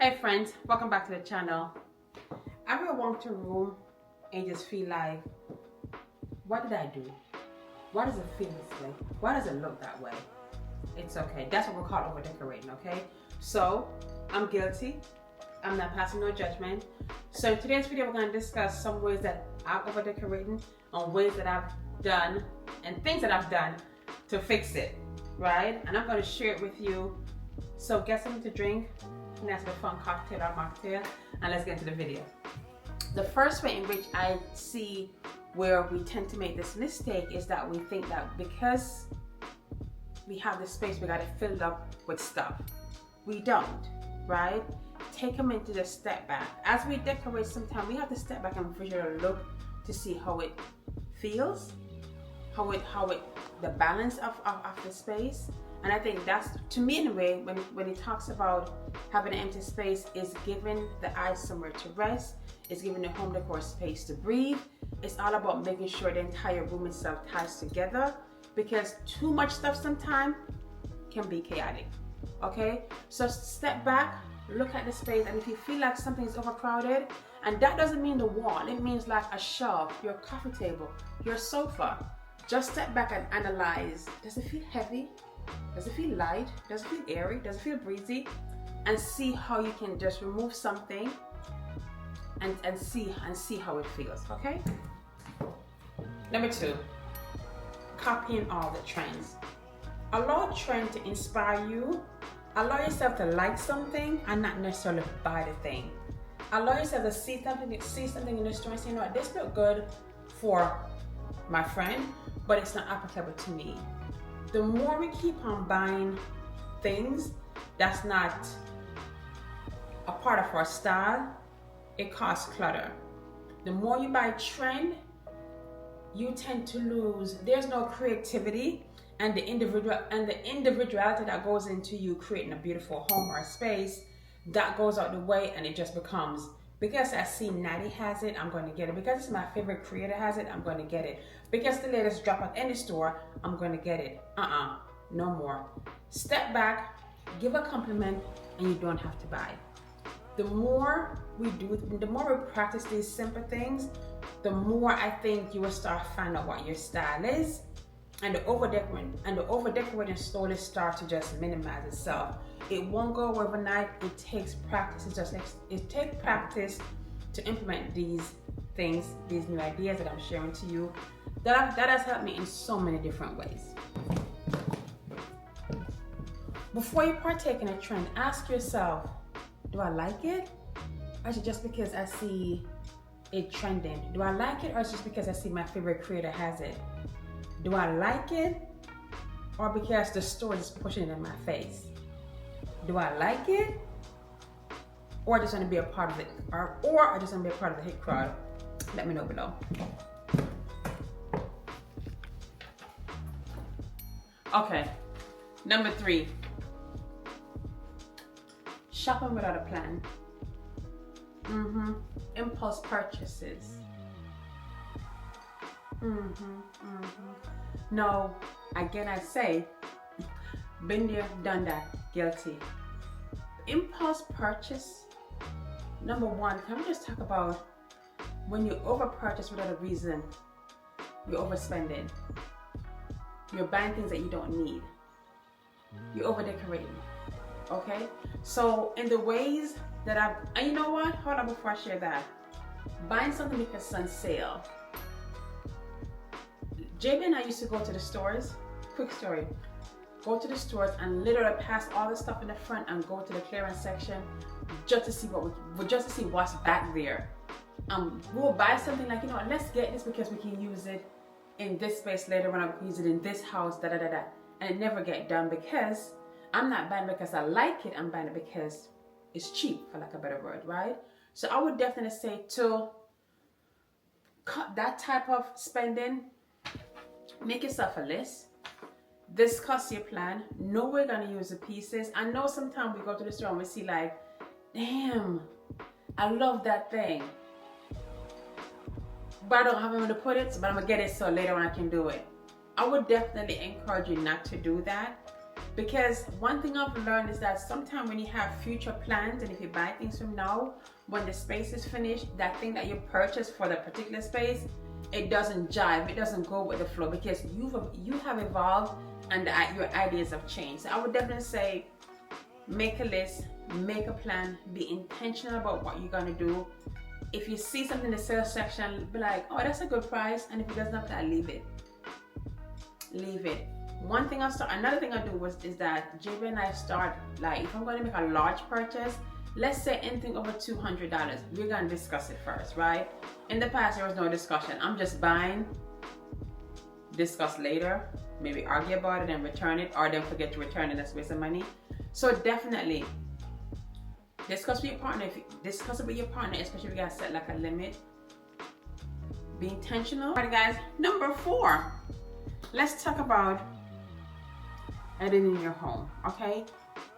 Hey friends, welcome back to the channel. Ever walk to a room and just feel like, what did I do? Why does it feel this way? Why does it look that way? It's okay. That's what we call over decorating, okay? So, I'm guilty. I'm not passing no judgment. So in today's video, we're going to discuss some ways that I'm over decorating and ways that I've done and things that I've done to fix it, right? And I'm going to share it with you. So get something to drink, nice little fun cocktail or mocktail, and let's get into the video. The first way in which I see where we tend to make this mistake is that we think that because we have the space, we got it filled up with stuff. We don't, right? Take a minute to just step back. As we decorate, sometimes we have to step back and visually look to see how it feels, the balance of the space. And I think that's, to me anyway, when it talks about having an empty space, is giving the eyes somewhere to rest, it's giving the home decor space to breathe. It's all about making sure the entire room itself ties together, because too much stuff sometimes can be chaotic, okay? So step back, look at the space, and if you feel like something is overcrowded, and that doesn't mean the wall, it means like a shelf, your coffee table, your sofa, just step back and analyze. Does it feel heavy? Does it feel light? Does it feel airy? Does it feel breezy? And see how you can just remove something and see how it feels, okay? Number 2, copying all the trends. Allow a trend to inspire you. Allow yourself to like something and not necessarily buy the thing. Allow yourself to see something in the store and say, you know what, this looks good for my friend, but it's not applicable to me. The more we keep on buying things that's not a part of our style, it causes clutter. The more you buy trend, you tend to lose. There's no creativity and the individuality that goes into you creating a beautiful home or space, that goes out the way, and it just becomes, because I see Natty has it, I'm going to get it. Because it's my favorite creator has it, I'm going to get it. Because the latest drop at any store, I'm going to get it. No more. Step back, give a compliment, and you don't have to buy. The more we practice these simple things, the more I think you will start finding out what your style is, and the over-decorating slowly start to just minimize itself. It won't go overnight. It takes practice. It takes practice to implement these things, these new ideas that I'm sharing to you. That has helped me in so many different ways. Before you partake in a trend, ask yourself, do I like it? Or is it just because I see it trending? Do I like it, or is it just because I see my favorite creator has it? Do I like it, or because the store is pushing it in my face? Do I like it, or I just want to be a part of it, or I just want to be a part of the hit crowd? Let me know below. Okay, number 3, shopping without a plan. Impulse purchases. No, again I say, been there, done that, guilty. Impulse purchase, number 1, can we just talk about when you over purchase without a reason? You're overspending. You're buying things that you don't need. You're over decorating. Okay? So in the ways that and you know what? Hold on before I share that. Buying something because it's on sale. JB and I used to go to the stores. Quick story. Go to the stores and literally pass all the stuff in the front and go to the clearance section just to see what's back there. We'll buy something like, you know, let's get this because we can use it in this space later when I use it in this house, and it never get done, because I'm not buying it because I like it. I'm buying it because it's cheap, for lack of a better word, right? So I would definitely say to cut that type of spending. Make yourself a list. Discuss your plan. Know we're gonna use the pieces. I know sometimes we go to the store and we see like, damn, I love that thing, but I don't have anywhere to put it, but I'm gonna get it so later on I can do it. I would definitely encourage you not to do that. Because one thing I've learned is that sometimes when you have future plans and if you buy things from now, when the space is finished, that thing that you purchased for the particular space, it doesn't jive, it doesn't go with the flow because you have evolved and your ideas have changed. So I would definitely say make a list, make a plan, be intentional about what you're gonna do. If you see something in the sales section, be like, oh, that's a good price, and if it does not, leave it. Leave it. Another thing I do is that JB and I start, like, if I'm going to make a large purchase, let's say anything over $200, we're going to discuss it first, right? In the past, there was no discussion. I'm just buying, discuss later, maybe argue about it and return it, or then forget to return it, that's a waste of money. So definitely, discuss with your partner, especially if you guys set like a limit. Be intentional. Alright guys, number 4. Let's talk about editing your home, okay?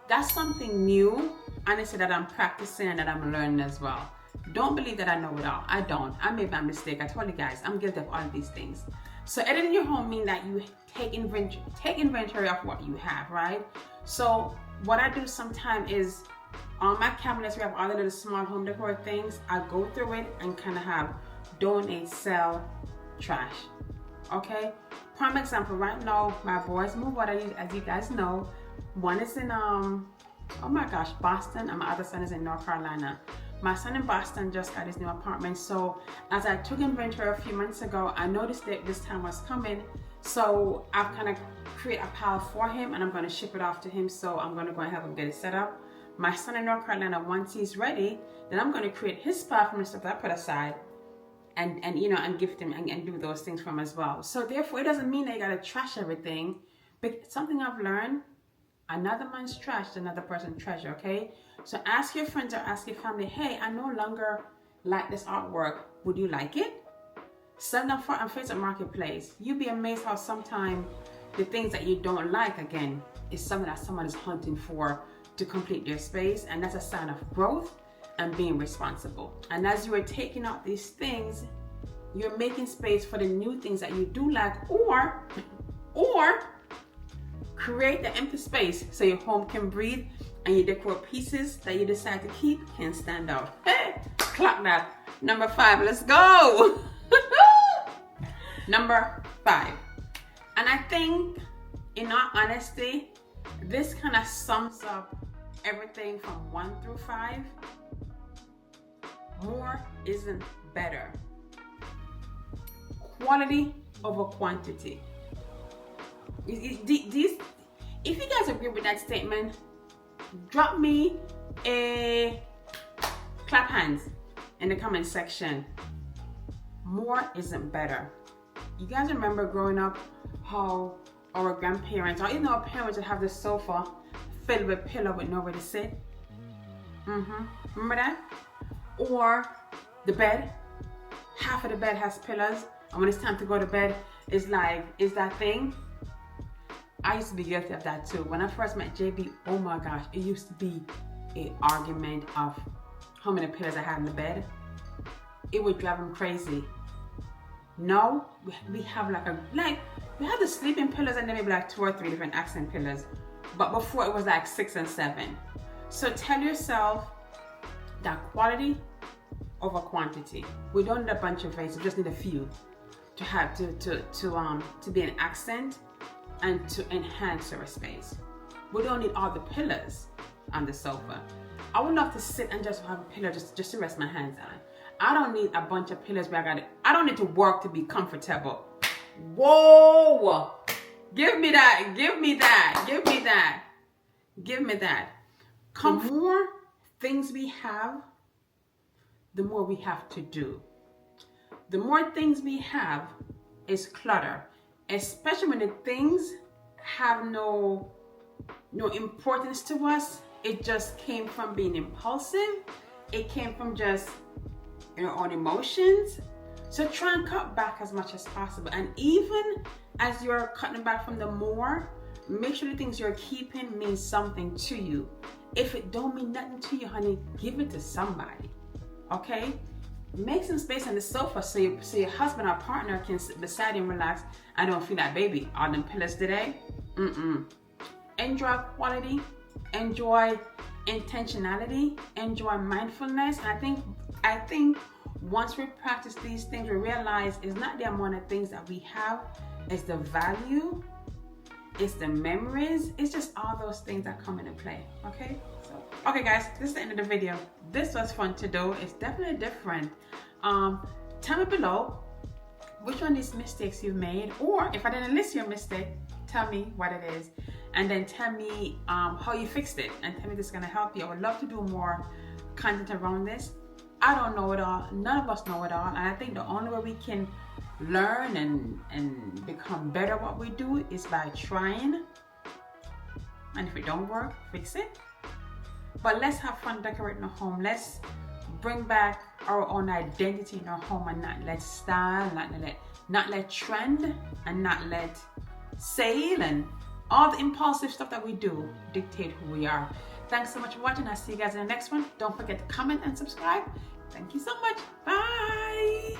That's something new, honestly, that I'm practicing and that I'm learning as well. Don't believe that I know it all. I don't. I made my mistake. I told you guys, I'm guilty of all of these things. So editing your home means that you take inventory of what you have, right? So what I do sometimes is on my cabinets, we have all the little small home decor things. I go through it and kind of have donate, sell, trash. Okay? Prime example, right now, my boys move out, as you guys know. One is in, oh my gosh, Boston, and my other son is in North Carolina. My son in Boston just got his new apartment. So as I took inventory a few months ago, I noticed that this time was coming. So I've kind of created a pile for him and I'm going to ship it off to him. So I'm going to go and help him get it set up. My son in North Carolina, once he's ready, then I'm going to create his pile from the stuff that I put aside and gift him and do those things from as well. So therefore, it doesn't mean that you got to trash everything. But something I've learned, another man's trash is another person's treasure, okay? So ask your friends or ask your family, hey, I no longer like this artwork. Would you like it? Sell them on Facebook Marketplace. You'd be amazed how sometimes the things that you don't like, again, is something that someone is hunting for to complete their space. And that's a sign of growth and being responsible. And as you are taking out these things, you're making space for the new things that you do like, or create the empty space so your home can breathe and your decor pieces that you decide to keep can stand out. Hey, clock that. Number 5, let's go. Number 5. And I think, in all honesty, this kind of sums up everything from 1 through 5. More isn't better. Quality over quantity. If you guys agree with that statement, drop me a clap hands in the comment section. More isn't better. You guys remember growing up how our grandparents or even our parents would have the sofa filled with pillow with nowhere to sit? Remember that? Or the bed, half of the bed has pillows, and when it's time to go to bed, it's like, is that thing? I used to be guilty of that too. When I first met JB, oh my gosh, it used to be an argument of how many pillows I had in the bed. It would drive him crazy. No, we have we have the sleeping pillows and then maybe like 2 or 3 different accent pillows. But before it was like 6 and 7. So tell yourself that quality over quantity. We don't need a bunch of vases, we just need a few to have to be an accent and to enhance our space. We don't need all the pillows on the sofa. I would love to sit and just have a pillow just to rest my hands on. I don't need a bunch of pillows where I don't need to work to be comfortable. Whoa! Give me that, give me that, give me that, give me that. The more things we have, the more we have to do. The more things we have is clutter, especially when the things have no importance to us. It just came from being impulsive. It came from just your own emotions. So try and cut back as much as possible. And even as you're cutting back from the more, make sure the things you're keeping mean something to you. If it don't mean nothing to you, honey, give it to somebody. Okay? Make some space on the sofa so your husband or partner can sit beside you and relax. I don't feel like, baby, all them pillows today? enjoy quality, enjoy intentionality, enjoy mindfulness. And I think once we practice these things, we realize it's not the amount of things that we have, it's the value, it's the memories, it's just all those things that come into play. Okay, so okay guys, this is the end of the video. This was fun to do. It's definitely different. Tell me below which one of these mistakes you've made, or if I didn't list your mistake, tell me what it is, and then tell me how you fixed it, and tell me this is gonna help you. I would love to do more content around this. I don't know it all. None of us know it all, and I think the only way we can learn and become better at what we do is by trying. And if it don't work, fix it. But let's have fun decorating a home. Let's bring back our own identity in our home and not let style, not let trend, and not let sale and all the impulsive stuff that we do dictate who we are. Thanks so much for watching. I'll see you guys in the next one. Don't forget to comment and subscribe. Thank you so much. Bye.